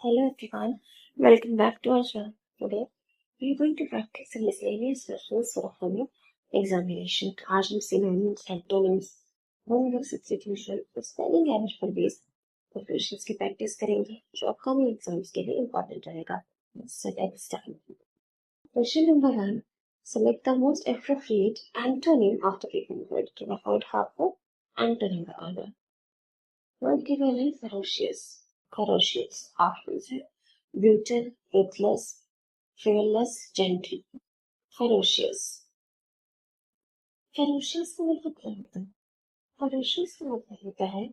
Hello everyone, welcome back to our channel. Today we are going to practice some miscellaneous questions for upcoming examination. आज हम synonyms, antonyms, verb substitution, spelling error पर based questions की practice करेंगे जो upcoming exams के लिए important रहेगा. So let's start. Question number 1. Select the most appropriate antonym after given word. Given word आपको antonym बताना. Word given है ferocious. Ferocious. Options है brutal, ruthless, fearless, gentle. Ferocious. Ferocious का मतलब क्या होता है? Ferocious का मतलब होता है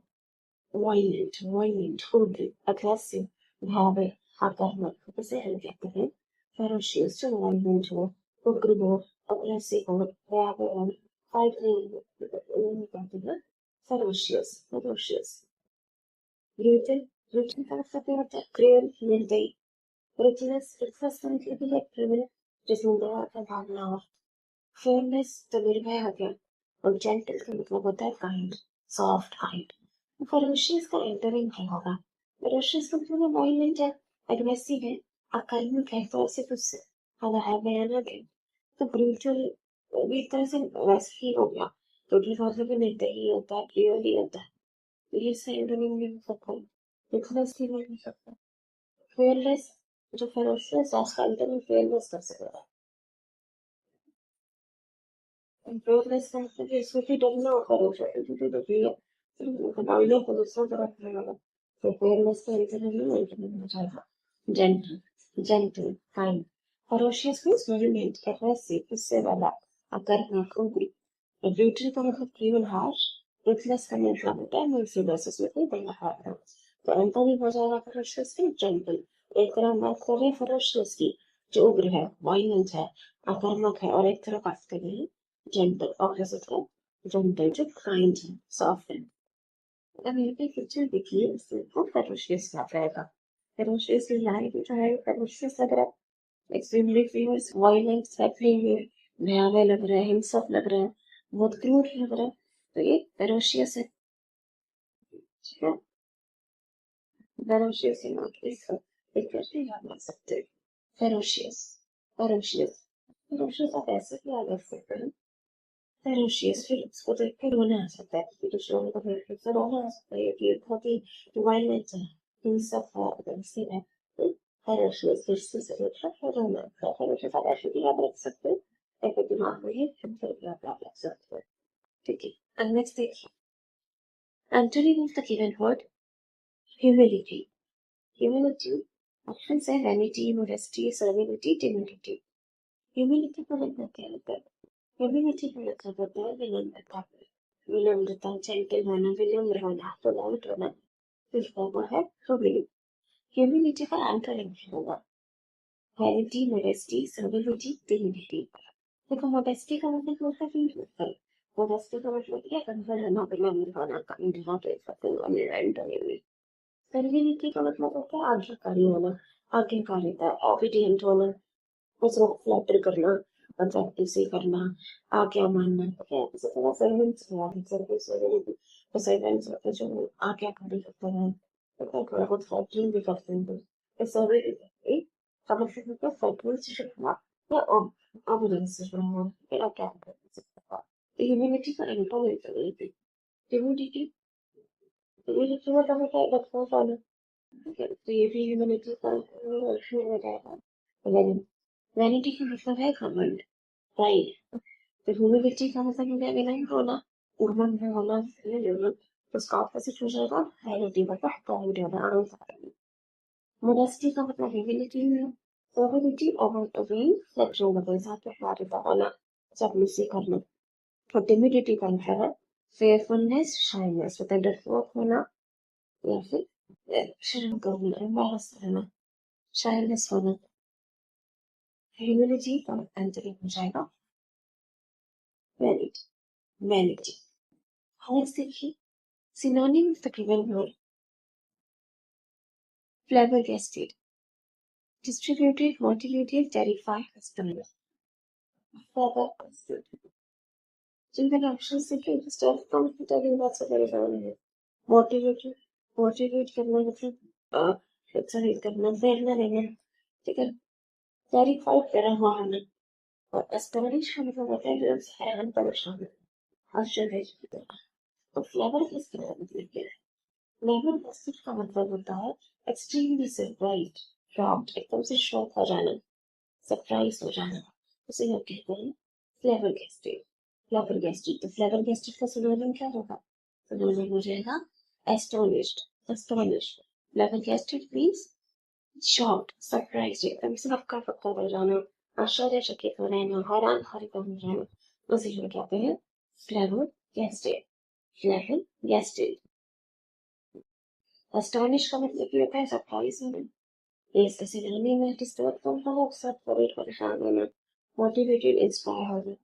violent, उग्र, aggressive, भयावह, आक्रामक. उसे हम कहते हैं ferocious. जो violent हो, उग्र हो, aggressive हो, भयावह हो, frightening हो, उन्हें कहते हैं ferocious. Ferocious. Brutal. Brutal का मतलब क्या होता है? Cruel, निर्दयी. Ruthless. Ruthless का मतलब भी है criminal, जिसमें दया का भाव ना हो. Fearless तो निर्भय हो गया. और gentle का मतलब होता है kind, soft, kind. Ferocious का एंटोनिम क्या होगा? Ferocious का मतलब violent है, aggressive है, आक्रामक है, तो ऐसे कुछ हवा है, भयानक है. तो brutal भी एक तरह से वैसे ही हो गया. Brutal का मतलब निर्दयी होता है, cruel ही होता है. तो ये सही एंटोनिम भी हो सकता है. Ruthless भी हो सकता है. Fearless जो ferocious है उसका एंटोनिम fearless कर सकता है. Fearless का मतलब है इसमें भी डरना और ferocious जो डरी है दबाने को दूसरों तरफ नहीं लगा. तो fearless का एंटोनिम हो जाएगा gentle. Gentle, kind. Ferocious means violent, aggressive, गुस्से वाला, आक्रामक, उग्र. Brutal का मतलब cruel, harsh. Ruthless का मतलब होता है merciless, उसमें कोई दया भाव है. तो एंटोनिम हो जाएगा ferocious का gentle. एक तरह बात कर रहे हैं ferocious की जो उग्र है, violent है, आक्रामक है, और एक तरह बात कर रहे हैं gentle, opposite है gentle जो kind है, soft है. अब यहाँ पे पिक्चर देखिए इससे वो ferocious क्या रहेगा. Ferocious लाइट जो है ferocious लग रहा है, extremely fierce, violent, threatening, भयावह लग रहा है, हिंसक लग रहा है, बहुत क्रूर लग रहा है. तो ये ferocious है. ठीक है. Ferocious है ना, एक कैसे याद रख सकते हैं. Ferocious, ferocious, ferocious आप ऐसे भी याद रख सकते हैं. Ferocious फिर उसको देख के रोना आ सकता है, फिर उस रोने को देख के रोना आ सकता है कि बहुत ही violent है, हिंसक है, aggressive है. Ferocious फिर से देख रहा है रोना आता है. Ferocious आप ऐसे भी याद रख सकते हैं, ऐसे दिमाग में ही फिर भी आप याद रख सकते हैं. ठीक है. And next देखिए. Antonym of the given word humility. Humility options है vanity, modesty, servility, timidity. Humility का मतलब क्या होता है? Humility का मतलब होता है विनम्रता. विनम्रता, gentle होना, विनम्र होना, polite होना. दूसरा वो है humility. Humility का antonym होगा vanity, modesty, servility, timidity. देखो modesty का मतलब होता है modesty का मतलब क्या है? कंफर्ट होना, विनम्र होना, kind होना, तो ऐसा कोई सर्विलिटी का मतलब होता है आज्ञाकारी होना, आज्ञाकारिता, ओबीडिएंट होना, दूसरों को फ्लैटर करना, कंजूसी करना, आज्ञा मानना. ठीक है. इसी तरह सर्वेंट्स हुआ, सर्विस सर्विलिटी. तो सर्वेंट्स होते हैं जो आज्ञाकारी होते हैं, तो थोड़ा बहुत फ्लैटरिंग भी करते हैं. तो सर्विलिटी का मतलब होता है फ्लैटरिंग से शुरुआत या ओबीडियंस से शुरुआत या क्या करते हैं. तो ह्यूमिलिटी का एंटोनिम ह्यूमिलिटी ह्यूमिलिटी मतलब होता है बचपन वाला. ठीक है. तो ये भी ह्यूमैनिटी का शुरू हो जाएगा. वैनिटी का मतलब है घमंड, प्राइड. तो ह्यूमिलिटी का मतलब हो गया विनम्र होना, घमंड में होना, तो उसका ऑपोजिट हो जाएगा वैनिटी, मतलब प्राइड होना, अहंकार. मोडेस्टी का मतलब ह्यूमिलिटी है. सर्विलिटी और बीइंग फ्लेक्सिबल, मतलब साथ में कार्य होना, चापलूसी करना. और टिमिडिटी का मतलब है फेयरफुलनेस, शाइनेस, मतलब डरपोक होना या फिर शर्म करना, एम्बैरेस रहना, शाइनेस होना. ह्यूमिलिटी का एंटोनिम हो जाएगा वैनिटी. वैनिटी. नेक्स्ट देखिए. Synonym of the given word flabbergasted, distributed, motivated, terrified, astonished. flabbergasted. जिनके ऑप्शन देखिए स्टफ का मतलब बात से परेशान है. मोटिवेटेड, मोटिवेट करना मतलब प्रोत्साहित करना, प्रेरणा देना, ठीक है, क्लैरिफाइड करा हुआ हमें। और एस्टोनिश का मतलब होता है जो हैरान परेशान आश्चर्यचकित की तरह। तो फ्लेवर किसका मतलब क्या है? फ्लेवर का मतलब होता है एक्सट्रीमली सरप्राइज्ड, शॉक्ड, एकदम से शॉक हो जाना, सरप्राइज हो जाना, उसे हम कहते हैं फ्लेवर गेस्टेड। फ्लेवर गेस्टेड, तो फ्लेवर गेस्टेड का सिनोनिम क्या होगा? सिनोनिम हो जाएगा astonished, astonished. Flavour gazetted means shocked, surprised, एकदम से हक्का बक्का हो जाना, आश्चर्यचकित हो रहना, हैरान हरकत हो जाना, उसे हम कहते हैं flavour gazetted. Flavour gazetted. Astonish का मतलब ये होता है सरप्राइज होना। इसका सिनोनिम है डिस्टर्ब करना, upset, worried, परेशान होना, motivated, inspire होना।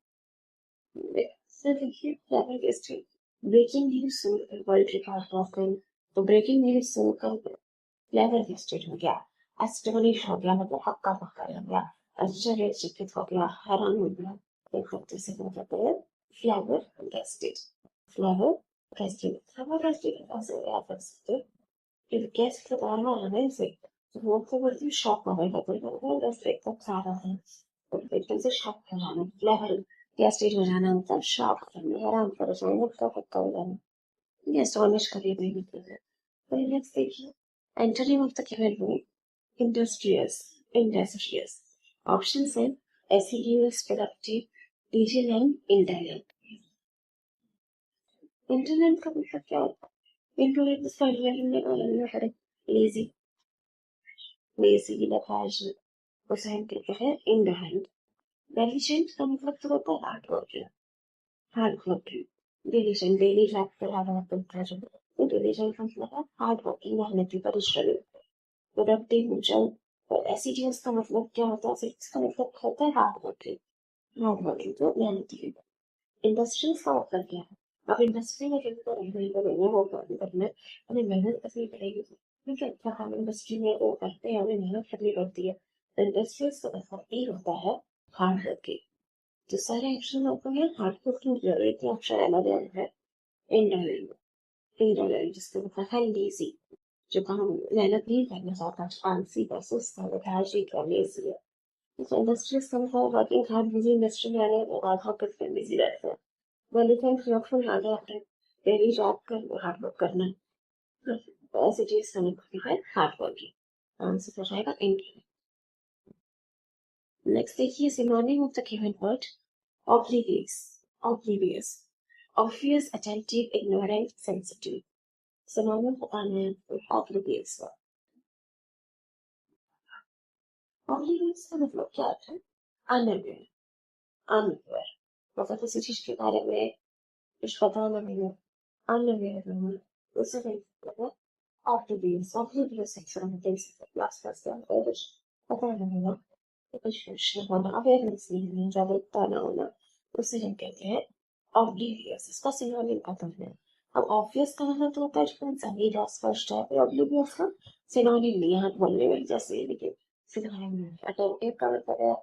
So देखिए फ्लेवर गेस्टेड, ब्रेकिंग न्यूज सुनकर वर्ल्ड रिकॉर्ड ब्रोकन, तो ब्रेकिंग न्यूज सुनकर फ्लेवर गेस्टेड हो गया, एस्टोनिश हो गया मतलब हक्का बक्का हो गया, आश्चर्यचकित हो गया, हैरान हो गया, एक हफ्ते से क्या कहते हैं flavour gazetted. Flavour gazetted, flavour gazetted ऐसे याद कर सकते हैं कि गेस्ट के बारे में आने से वो तो बड़ी शॉक हो गई, मतलब बस एकदम सारा है, तो एकदम से शॉक हो जाना, फ्लेवर गेस्टेड हो जाना मतलब शॉक करना, हैरान परेशान, हक्का बक्का हो जाना, ये एस्टोनिश कभी भी नहीं है। तो नेक्स्ट देखिए, antonym of the given word, industrious, industrious. Options हैं assiduous, productive, vigilant, indolent. Indolent का मतलब क्या होता है? Indolent is like lazy, lazy, lethargic. उसे हम कहते हैं indolent. Diligent का मतलब तो होता है hard working, hard working. Diligent, daily life पर hard work करता है जो, तो diligent का मतलब है hard working, मेहनती, परिश्रमी। प्रोडक्टिव, जल्द। और एसिडियस का मतलब क्या होता है? इसका मतलब होता है हार्ड वर्किंग, हार्ड वर्किंग तो मेहनती। इंडस्ट्रीज का मतलब क्या है? अब इंडस्ट्री में जिनको नहीं करेंगे वो काम करना है, हमें मेहनत करनी पड़ेगी, ठीक है, क्या हम इंडस्ट्री में वो करते हैं, हमें मेहनत करनी पड़ती है। तो इंडस्ट्रीज का मतलब ये होता है हार्ड वर्किंग, जो सारे एक्शन होते हैं हार्ड वर्किंग जरूरी थी, अक्षर अलग अलग है। इंडोलेंट, इंडोलेंट जिसका मतलब है लेजी, जो काम मेहनत नहीं करना चाहता, आलसी का, सुस्त है, लेथार्जी का, लेजी है। तो इंडस्ट्रीज का मतलब वर्किंग हार्ड, बिजी इंडस्ट्री में आने के बाद ऑफिस में बिजी रहते हैं। वेलिफेंट वर्कफुल हार्ड वर्क है, डेली जॉब कर हार्ड वर्क करना है, तो ऐसी चीज समझ है हार्ड वर्किंग। आंसर हो जाएगा इंडियन। नेक्स्ट देखिए synonym of the given word, oblivious, oblivious, obvious, attentive, ignorant, sensitive। Synonym बताना है oblivious का। oblivious का मतलब क्या है? अनअवेयर, अनअवेयर मतलब किसी चीज के बारे में कुछ पता नहीं है, अनअवेयर होना, उसे कहते हैं oblivious। oblivious है from things last person or कुछ पता नहीं है, कुछ होना, अवेयरनेस नहीं होना, जागरूकता ना होना, उसे हम कहते हैं oblivious। इसका सिनोनिम पता है। अब ऑब्वियस का मतलब तो होता है जो सही जा स्पष्ट है, फिर oblivious का सिनोनिम नहीं है बोलने में, जैसे देखिए सिनोनिम नहीं है। अटेंटिव का मतलब है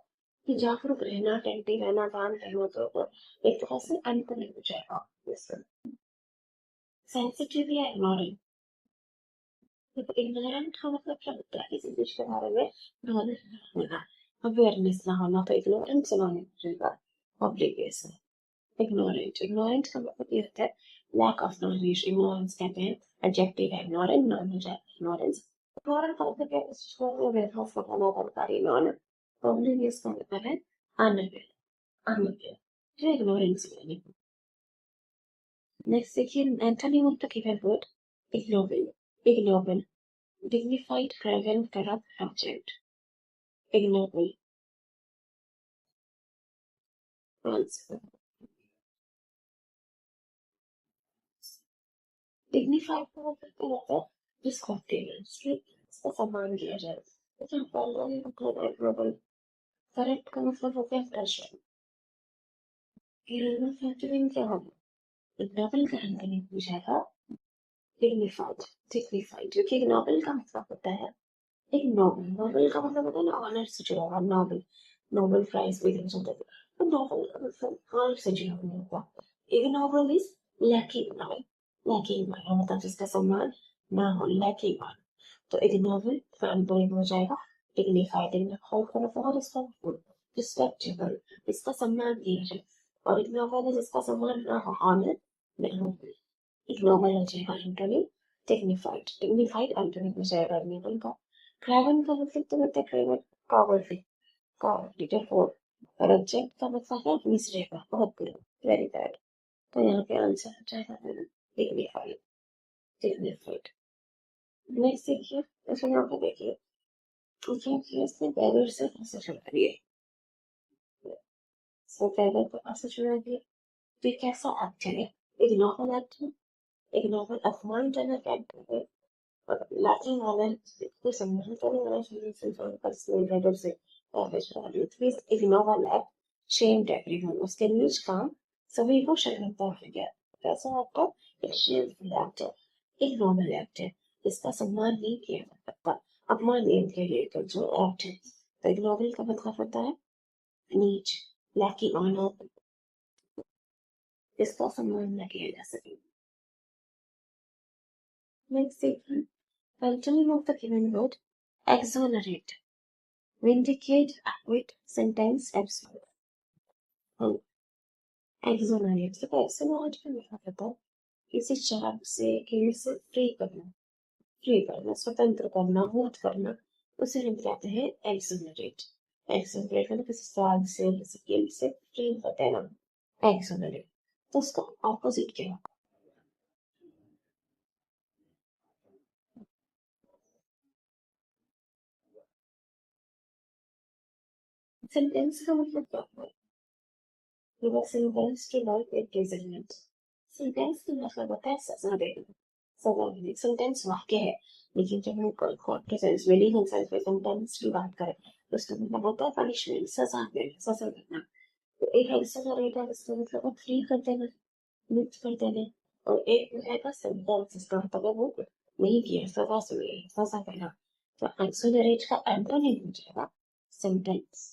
कि जागरूक रहना, अटेंटिव रहना, ध्यान रहना, तो एक तरह से अनकनेक्ट हो जाएगा। सेंसिटिव या इग्नोरेंट, देखो इग्नोरेंट का मतलब क्या होता है? किसी चीज के बारे में नॉलेज ना होना, अवेयरनेस ना होना, तो इग्नोरेंट सिनोनिम हो जाएगा ऑब्लिवियस। इग्नोरेंट, इग्नोरेंट का मतलब ये होता है लैक ऑफ नॉलेज, इग्नोरेंस कहते हैं एडजेक्टिव है, इग्नोरेंट नाउन हो जाए इग्नोरेंस। इग्नोरेंट का मतलब है इस चीज को अवेयर ऑफ होना, जानकारी ना होना। ऑब्लिवियस का मतलब है अनअवेयर, अनअवेयर, जो इग्नोरेंस सिनोनिम। नेक्स्ट देखिए antonym of the given word, ignoble, ignoble, dignified, reverent, corrupt, abject, ignoble, answer। dignified का मतलब क्या होता है? रिस्पेक्टेबल, इसका सम्मान किया जाए। एग्नोबल, करेक्ट का मतलब होता है ट्रस्ट। इग्नोबल फैक्टरिंग क्या होगा? इग्नोबल का एंटोनिम पूछेगा डिग्निफाइड, डिग्निफाइड, क्योंकि इग्नोबल का मतलब होता है एक नोबल, नोबल का मतलब होता है ना ऑनर से जुड़ा हुआ, नोबल, नोबल प्राइज भी दे सकते हैं, तो नोबल का मतलब ऑनर से जुड़ा हुआ होगा। इग्नोबल इज लैकिंग, लैकिंग मतलब जिसका सम्मान ना हो, लैकिंग, तो इग्नोबल फ्रंटल हो जाएगा, डिग्निफाइड डिग्निफाइड का मतलब रिस्पेक्टफुल रिस्पेक्टेबल, इसका सम्मान किया जाए, और इग्नोबल है जिसका सम्मान ना हो, ऑनर नहीं हो, इग्नोबल हो जाएगा एंटोनी, डिग्निफाइड डिग्निफाइड एंटोनी हो जाएगा इग्नोबल का। क्रेवन का मतलब तो होता है क्रेवन कॉवर्डली, कॉवर्डली देखो, रिजेक्ट का मतलब है मिसरेगा, बहुत बुरा, वेरी बैड, तो यहाँ पे आंसर हो जाएगा डिग्निफाइड डिग्निफाइड। नेक्स्ट देखिए, इसमें यहाँ पे देखिए, देखिए इसने बैगर से कैसे चला दिए, सो बैगर को कैसे चला दिए, तो ये कैसा एक्टर है, एक नॉर्मल एक्टर, एक नॉर्मल अपमानजनक एक्टर है, और लैटिन वाला को सम्मान करने वाला शरीर से पर्सनल बैगर से एक नॉर्मल एक्ट शेम्ड एवरीवन, उसके न्यूज काम सभी को शर्मिंदा हो गया, कैसा एक्टर, एक शेमफुल एक्टर, एक नॉर्मल एक्टर, इसका सम्मान नहीं किया जाता, अपमान नहीं किया गया, जो एक्ट है, तो एक नॉवल का मतलब होता है नीच, लैकिंग ऑनर, इसका सम्मान न किया जा सके। नेक्स्ट देखिए, antonym of the given word, exonerate, vindicate, acquit, sentence, absolve, exonerate, तो exonerate का मतलब होता है किसी चार्ज से, केस से फ्री करना, फ्री करना, स्वतंत्र करना, मुक्त करना, उसे हम कहते हैं exonerate, exonerate मतलब किसी चार्ज से, किसी केस से फ्री कर देना, exonerate, तो उसका ऑपोजिट क्या है, सेंटेंस का मतलब क्या है, give a sentence to like imprisonment, sentence का मतलब होता है सजा देना, सजा देना, सेंटेंस वाक्य है, लेकिन जब हम कोर्ट के सेंस में, लीगल सेंस में सेंटेंस की बात करें तो उसका मतलब होता है पनिशमेंट, सजा देना, सजा देना, तो एक है सजा देना, इसका मतलब फ्री कर देना, मुक्त कर देना, और एक है सेंटेंस, इसका मतलब है वो नहीं किया, सजा सुनी, सजा देना, तो एक्सोलरेट का एंटोनिम हो जाएगा सेंटेंस,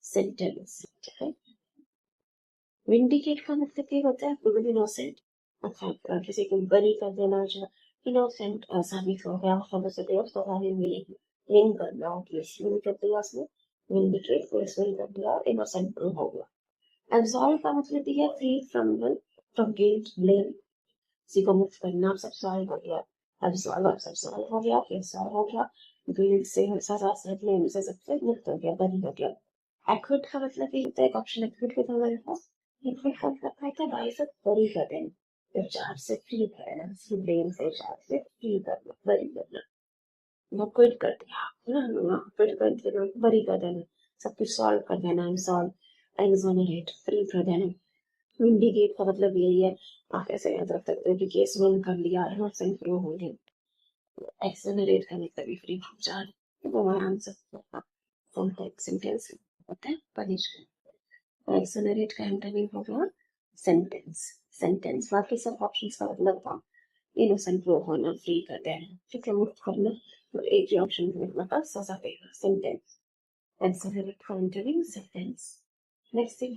सेंटेंस, ठीक है। विंडिकेट का मतलब ये होता है प्रूव इनोसेंट, अच्छा किसी को बरी कर देना, जो इनोसेंट साबित हो गया, खबर से देर सजा मिलेगी, विन करना, केस विन कर दिया उसने, विंडिकेट केस विन कर दिया, इनोसेंट प्रूव हो गया। एब्सॉल्व का मतलब ये है फ्री फ्रॉम गिल्ट ब्लेम, किसी को मुक्त करना, सब सॉल्व हो गया, एब्सॉल्व अब सब सॉल्व हो गया, केस सॉल्व हो गया, गिल्ट से, सजा से, ब्लेम से, सबसे मुक्त हो गया, बरी हो गया। एक्विट का मतलब ये होता है, एक ऑप्शन एक्विट के हमारे पास, एक्विट का मतलब है कि भाई सब बरी कर देना, तो चार्ज से फ्री करना, किसी ब्लेम से, चार्ज से फ्री करना, बरी करना, वो क्विट कर दिया ना, क्विट कर देना, बरी कर देना, सब कुछ सॉल्व कर देना, सॉल्व, एक्सोनरेट, फ्री कर देना। विंडिकेट का मतलब यही है, आप ऐसे याद रख सकते हो कि केस विन कर लिया, इनोसेंट प्रूव हो गए, एक्सोनरेट करने का भी फ्री हो जाए, वो हमारा आंसर होगा, सेंटेंस होता है पनिशमेंट, एक्सोनरेट का एंटोनिम हो गया सेंटेंस, सेंटेंस, बाकी सब ऑप्शंस का मतलब था इनोसेंट प्रूव होना, फ्री कर देना, ठीक है, मुक्त करना, तो एक ही ऑप्शन में हमारे पास सजा देगा, सेंटेंस, एक्सोनरेट का antonym sentence. Next thing,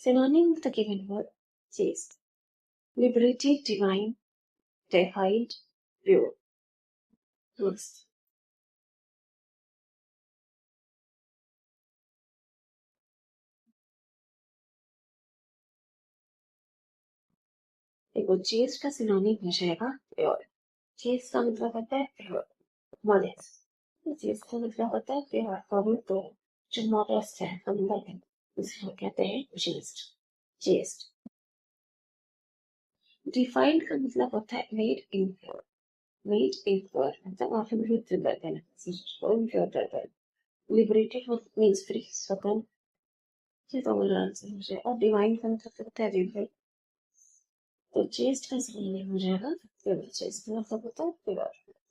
synonym of the given word, chaste, liberated, divine, deified, pure. Next. देखो chaste का synonym हो जाएगा pure, chaste का मतलब होता है pure, modest, chaste का मतलब होता है pure, पवित्र, जो modest है, humble है, इसको कहते हैं chaste, chaste। Defined का मतलब होता है made impure, made impure मतलब आप विरुद्ध कर देना, को impure कर देना। Liberated means free, स्वतंत्र, ये तो मेरा आंसर हो जाएगा, और डिवाइन का मतलब होता है divine, तो चेस्ट का सही हो जाएगा प्योर, चेस्ट का मतलब होता है प्योर,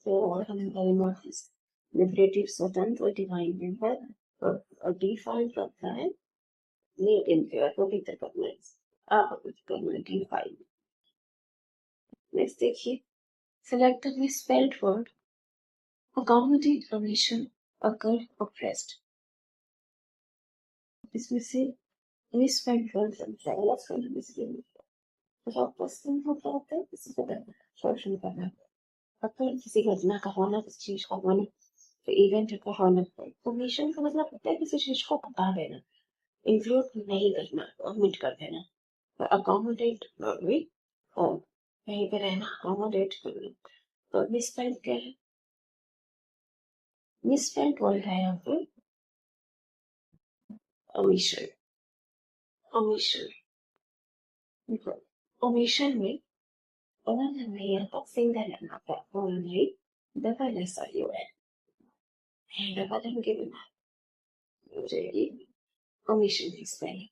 प्योर और हम इमोशंस, लिबरेटिव, स्वतंत्र, और डिवाइन मेंबर, और डिफाइन करता है मेड इम्प्योर, पवित्र करना है, अपवित्र करना, डिफाइन। नेक्स्ट देखिए, select the misspelled word, accommodate permission, occur, oppressed, इसमें से misspelled word पहला स्पेल मिसप्लेस, तो फर्स्ट थिंग होता है किसी को शोषण करना, अगर किसी घटना का होना, किसी चीज का होना, तो इवेंट का होना, ओमिशन का मतलब होता है किसी चीज को बता देना, इंक्लूड नहीं करना, ओमिट कर देना। अकोमोडेट भी, और कहीं पे रहना अकोमोडेट करना। तो मिसस्पेल्ड क्या है? मिसस्पेल्ड वर्ड है यहाँ पे ओमिशन। ओमिशन, ओमिशन में और यहाँ सिंगल लेना था, only double lesser UN, double हम given हो जाएगी omission की spelling।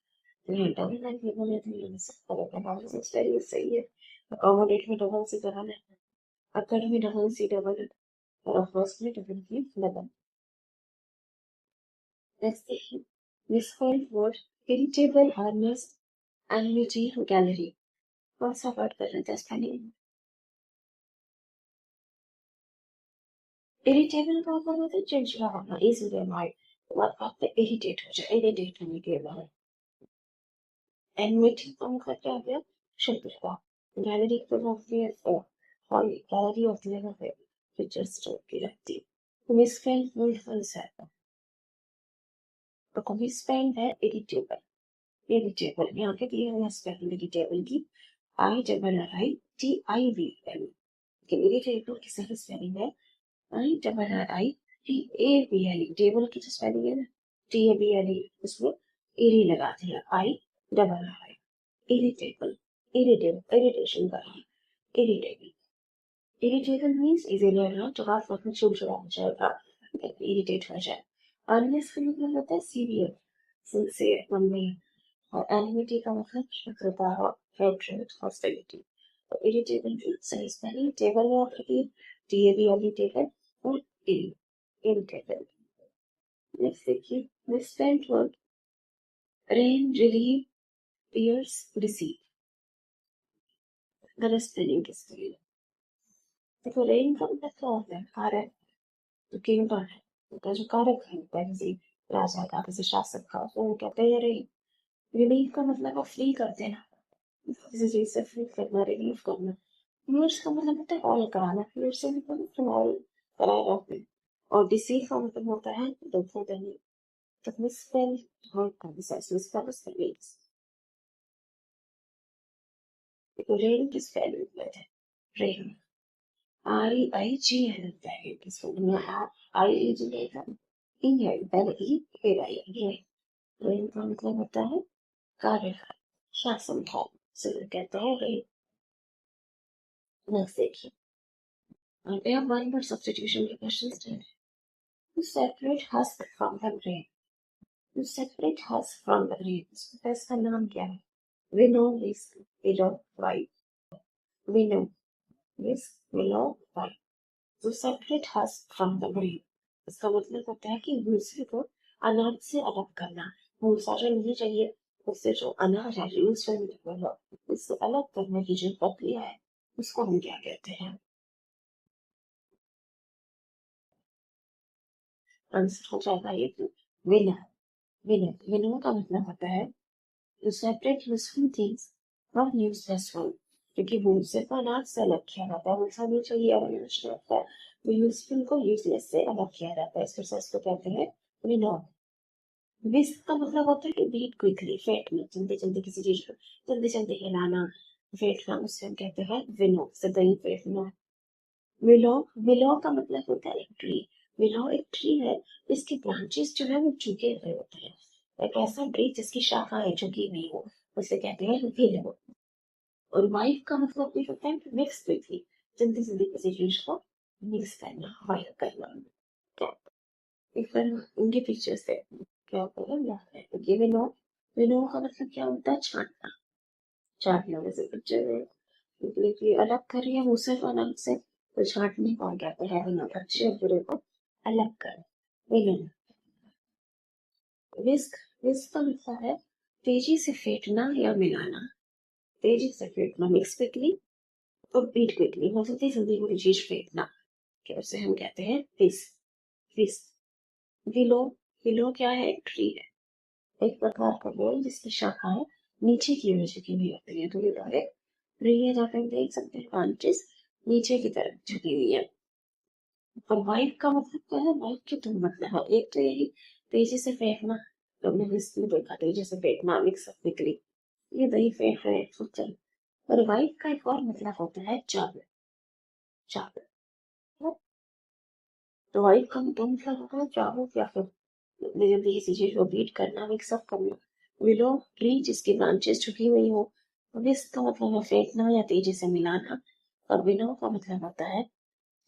तो यहाँ double ना given है तो ये सब double से spelling सही है। accommodate में double से double है, acad में double से double है, और first में double की double। next देखिए, misspelled word irritable, earnest, enmity, gallery। कौन सा word कर रहे थे spelling? इरिटेबल का मतलब होता है चिड़चिड़ा होना, इसीलिए माइंड बात बात पे इरिटेट हो जाए, इरिटेट होने के बाद। एनमिटी का मतलब क्या हो गया? शत्रुता। गैलरी को होती है हॉल, गैलरी होती है ना, फिर पिक्चर स्टोर की रहती है। तो मिसस्पेल्ड वर्ड फॉल्स है, तो मिसस्पेल्ड है इरिटेबल। इरिटेबल यहाँ पे दिया हुआ स्पेलिंग इरिटेबल की IRRITIBL, लेकिन इरिटेबल की सही स्पेलिंग है IRRITABLE। टेबल की जो स्पेलिंग है ना TABLE, उसमें एरी लगा दिया IRRI। इरिटेबल, इरिटेबल, इरिटेशन का इरिटेबल। इरिटेबल मीन्स इजीली ना, तो आप अपने चिड़चिड़ा हो जाएगा, इरिटेट हो जाए। अनलेस का मतलब होता है सीरियर, सिंसियर, मम्मी। और एनिमिटी का मतलब शत्रुता हो, हेट्रेड, हॉस्टिलिटी। तो इरिटेबल की सही स्पेलिंग टेबल में होती है TABLE, टेबल, और irritable। Next देखिए, misspelled word rain, relieve, pierce, deceive। गलत स्पेलिंग किसके लिए? देखो रेन का मतलब क्या होता है? कारक। तो किंगडम है, उनका जो कारक है होता है किसी राजा का, किसी शासक का, तो वो कहते हैं रेन। रिलीव का मतलब वो फ्री कर देना, किसी चीज से फ्री करना, रिलीव करना। pierce का मतलब होता है ऑल कराना, pierce से मतलब ऑल कराना होता है। और deceive का मतलब होता है धोखा देना। तो misspell word का misspell spellings। रेन की स्पेलिंग है रेन, REIGN होता है किसको में IEG लेगा, ई है पहले ई फिर आई ये। रेन का मतलब होता है कार्य, शासन का, से कहते हैं रेन। नेक्स्ट देखिए, अब यहाँ वन वर्ड सब्स्टिट्यूशन के क्वेश्चंस हैं। To separate husk from the grain, to separate husk from the grain, इसका इसका नाम क्या है? Winnow, whisk, willow, white, winnow, whisk, willow, white। तो separate husk from the grain, इसका मतलब होता है कि भूसे को अनाज से अलग करना। भूसा जो नहीं चाहिए, उससे जो अनाज है यूजफुल, उससे अलग करने की जो प्रक्रिया है, उसको हम क्या कहते हैं? आंसर हो जाएगा ये विनर। विनर, विनर का मतलब होता है to separate useful things from useless one. क्योंकि भूसे को अनाज से अलग किया जाता है, भूसा नहीं चाहिए और अनाज रहता है, तो यूजफुल को यूजलेस से अलग किया जाता है, इस प्रोसेस को कहते हैं विनर। विस्क का मतलब होता है कि बीट क्विकली, फेंटना, जल्दी जल्दी किसी चीज को जल्दी जल्दी हिलाना, फेंटना, उससे हम कहते हैं विनो, से दही फेंटना। विलो, विलो का मतलब होता है एक ट्री। विलो एक ट्री है, इसके ब्रांचेस जो है वो झुके हुए होते हैं, एक ऐसा ट्री जिसकी शाखाएं झुकी हुई हो, उसे कहते हैं विलो। और वाइफ का मतलब भी होता है मिक्स क्विकली, जल्दी जल्दी किसी चीज को मिक्स करना, वाइफ करना। तो एक बार उनके पिक्चर से क्या होगा याद है, विनो, विनो का मतलब क्या होता है? छांटना, छांटना। जैसे पिक्चर में देखिए अलग कर रही है उसे अलग से, तो छांटने को कहते हैं विनो, अच्छे और बुरे को अलग कर, विनो। विस्क, विस्क का मतलब है तेजी से फेंटना या मिलाना, तेजी से फेंटना, मिक्स क्विकली और बीट क्विकली, मतलब जल्दी जल्दी कोई चीज फेंटना, क्या उसे हम कहते हैं विस्क, विस्क। विलो, विलो क्या है? एक ट्री है, एक प्रकार का बोल जिसकी शाखाएं नीचे की ओर झुकी हुई होती है, तो ये डायरेक्ट ट्री है, जहाँ पे हम देख सकते हैं ब्रांचेस नीचे की तरफ झुकी हुई है। और वाइप का मतलब क्या है? वाइप के दो मतलब है, एक तो यही तेजी से फेंकना, तुमने इसमें देखा तेजी से फेंकना, मिक्स अप क्विकली, ये दही फेंक रहे हैं चल। और वाइप का एक और मतलब होता है जब, जब तो वाइप का दो मतलब होता है जागो या फिर जल्दी किसी चीज को बीट करना, मिक्स अप करना। विलो ट्री जिसकी ब्रांचेस झुकी हुई हो। विस्क का मतलब है फेंकना या तेजी से मिलाना। और विलो का मतलब होता है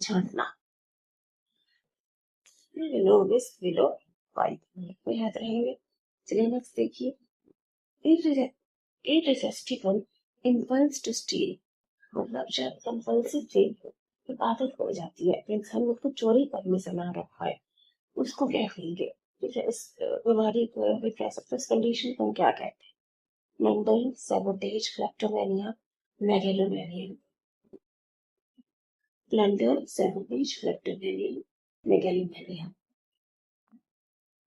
छांटना। विलो विस्क विलो वाइप याद रहेंगे। चलिए नेक्स्ट देखिए, irresistible impulse to steal, मतलब जब कंपल्सिव चीज एक आदत हो जाती है, इंसान उसको चोरी करने से ना रखा है, उसको क्या कहेंगे? ठीक है, इस बीमारी को भी कह सकते हैं, इस कंडीशन को हम क्या कहते हैं? Mental sabotage, kleptomania, megalomania. Plunder, sabotage, kleptomania, megalomania.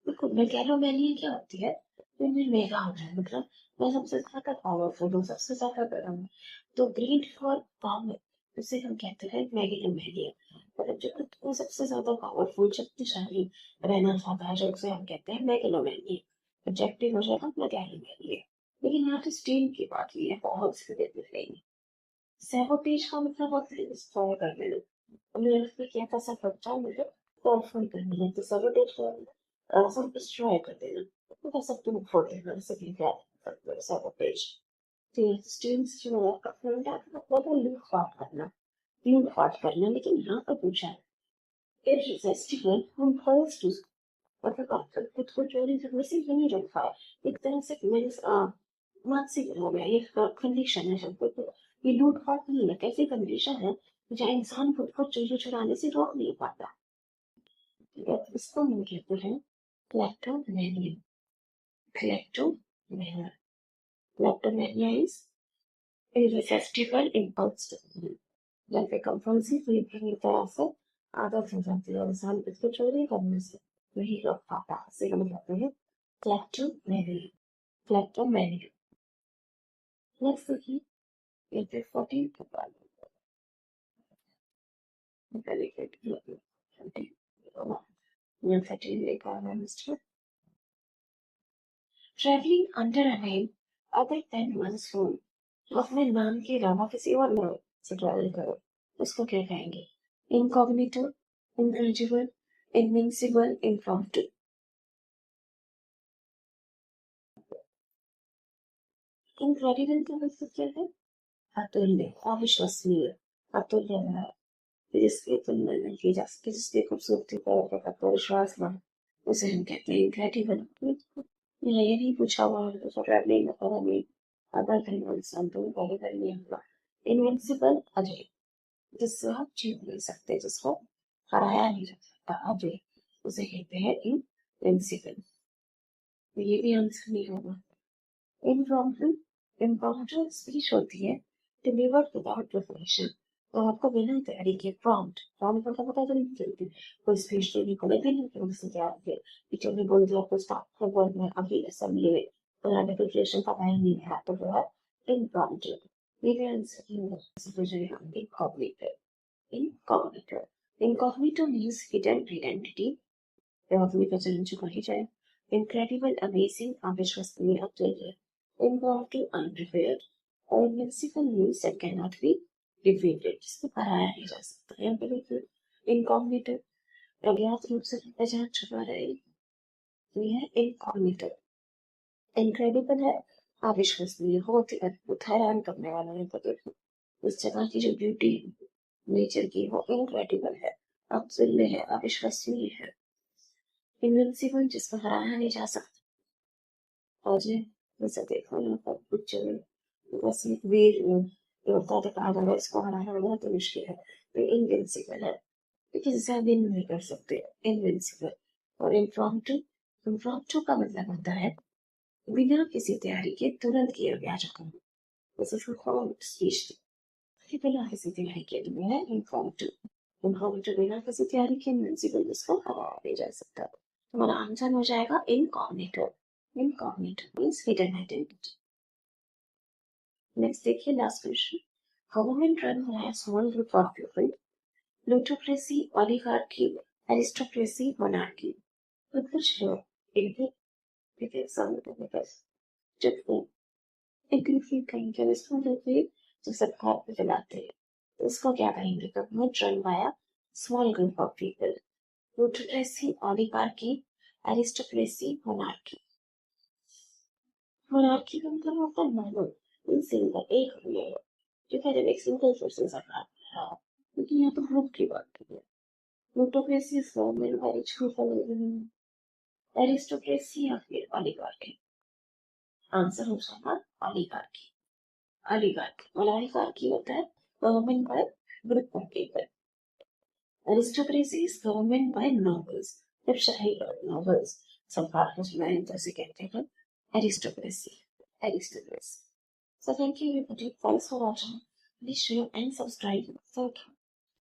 देखो मेगैलोमेनिया क्या होती है? मैं मेगा हो जाए, मतलब मैं सबसे ज्यादा पावरफुल हूँ, सबसे ज्यादा बड़ा हूँ। तो ग्रीड फॉर पावर, उसे हम कहते हैं मेगैलोमेनिया। मतलब जो खुद को सबसे ज्यादा पावरफुल, शक्तिशाली रहना चाहता है, जो उसे हम कहते हैं मेगैलोमेनिया। ऑब्जेक्टिव हो जाएगा मेगैलोमेनिया। लेकिन यहाँ पे स्टील की बात हुई है, बहुत सी नहीं। सैबोटेज का मतलब होता है डिस्ट्रॉय कर देना। हमने उसमें किया था सब बच्चा मुझे पावरफुल करनी है, तो सैबोटेज का सब डिस्ट्रॉय कर देना, तो कैसे तुम फोड़ देना, ऐसे भी क्या सैबोटेज। तो स्टील्स जो है अपने क्या मतलब लूट पाट करना। लेकिन यहाँ पर पूछा है इररेसिस्टिबल इम्पल्स, मतलब आप खुद को चोरी करने से ही नहीं रोक पाए, एक तरह से मानसिक हो गया, ये कंडीशन है सबको। तो ये लूटपाट नहीं है, कैसी कंडीशन है जहाँ इंसान खुद को चोरी चुराने से रोक नहीं पाता। ठीक है, इसको हम कहते हैं kleptomania. Kleptomania, kleptomania is irresistible impulse, जब एक कंपल्सिव पूरी तरह से आदत हो जाती है इंसान इसको चोरी करने से नहीं रोक पाता, इसे हम कहते हैं क्लेप्टोमेनिया। क्लेप्टोमेनिया। नेक्स्ट देखिए, April 14th के बाद delegate traveling under a name other than one's own, तो अपने नाम के अलावा किसी और नाम से ट्रैवल करो, उसको क्या कहेंगे? Incognito, incredible, invincible, impromptu. Incredible का मतलब क्या है? अतुल्य, अविश्वसनीय, अतुल्य, जिसकी तुलना नहीं की जा सकती, जिसकी खूबसूरती पर आपका विश्वास ना हो, उसे हम कहते हैं इनक्रेडिबल। ये नहीं पूछा हुआ है तो ट्रैवलिंग का पता नहीं, अदर देन इंसान तो वो भी नहीं होगा। इनविंसिबल, अजय, जिससे आप जीत नहीं सकते, जिसको हराया नहीं जा सकता, अजय, उसे कहते हैं इनविंसिबल। तो ये भी आंसर नहीं होगा। इम्प्रॉम्प्टू, इम्प्रॉम्प्टू स्पीच होती है डिलीवर्ड विदाउट प्रिपरेशन, तो आपको बिना तैयारी के प्रॉम्प्ट, प्रॉम्प्ट मतलब पता तो नहीं चलती, कोई स्पीच देने को लेकिन नहीं कि उससे तैयार किया, टीचर ने बोल दिया आपको स्टार्ट कर बोल में अभी असेंबली में, तो यहाँ प्रिपरेशन पता ही नहीं है, तो जो है इम्प्रॉम्प्टू। मेरे आंसर है इनकॉग्निटिव। Incognito. Incognito means hidden identity, अपनी पहचान छुपाई जाए। Incredible, amazing, अविश्वसनीय, अतुल्य। Impromptu, unprepared. और invincible means that cannot be defeated, जिसको हराया नहीं जा सकता। यहाँ पे देखिए इनकॉग्निटिव, अज्ञात रूप से पहचान छुपा रहे, ये है इनकॉग्निटिव। इनक्रेडिबल है अविश्वसनीय, बहुत ही अद्भुत, हैरान करने वाला है, मतलब उस जगह की जो ब्यूटी नेचर की वो इनक्रेडिबल है, अतुल्य है, अविश्वसनीय है। इनविंसिबल, जिसको हराया नहीं जा सकता। और ये जैसे देखो यहाँ पर कुछ बस एक वीर योद्धा दिखा रहा है, इसको हराना बहुत मुश्किल है, तो इनविंसिबल है, लेकिन इसे विन नहीं कर सकते, इनविंसिबल। और इम्प्रॉम्प्टू, इम्प्रॉम्प्टू का मतलब होता है बिना किसी तैयारी के तुरंत किया गया जो काम, जैसे स्पीच कि बिना किसी तैयारी के लिए है इम्प्रॉम्प्टू। इम्प्रॉम्प्टू बिना किसी तैयारी के इनविंसिबल, जिसको हराया नहीं जा सकता। तुम्हारा आंसर हो जाएगा incognito. Incognito means hidden identity. Next देखिए last question, Government run by a small group of people. Plutocracy, oligarchy, aristocracy, monarchy. तो कुछ लोग एक सामने बस जब एक ग्रुप कहेंगे रिस्पॉन्सिबिलिटी जो सरकार पे चलाते हैं तो उसको क्या कहेंगे? Government run by a small group of people. Plutocracy, oligarchy, aristocracy, monarchy. Monarchy का मतलब होता है मोनोल, इन सिंगल एक रूलर जो है जब एक सिंगल पर्सन सरकार है. लेकिन यहाँ तो ग्रुप की बात कर रहे हैं. Plutocracy is government by rich people. Aristocracy या फिर oligarchy. आंसर हो जाएगा oligarchy. Oligarchy होता है government by group of people. Aristocracy is government by nobles. जब शाही nobles सरकार को चलाएं तो इसे कहते हैं aristocracy. So thank you everybody. Thanks for watching. Please share and subscribe. Thank you.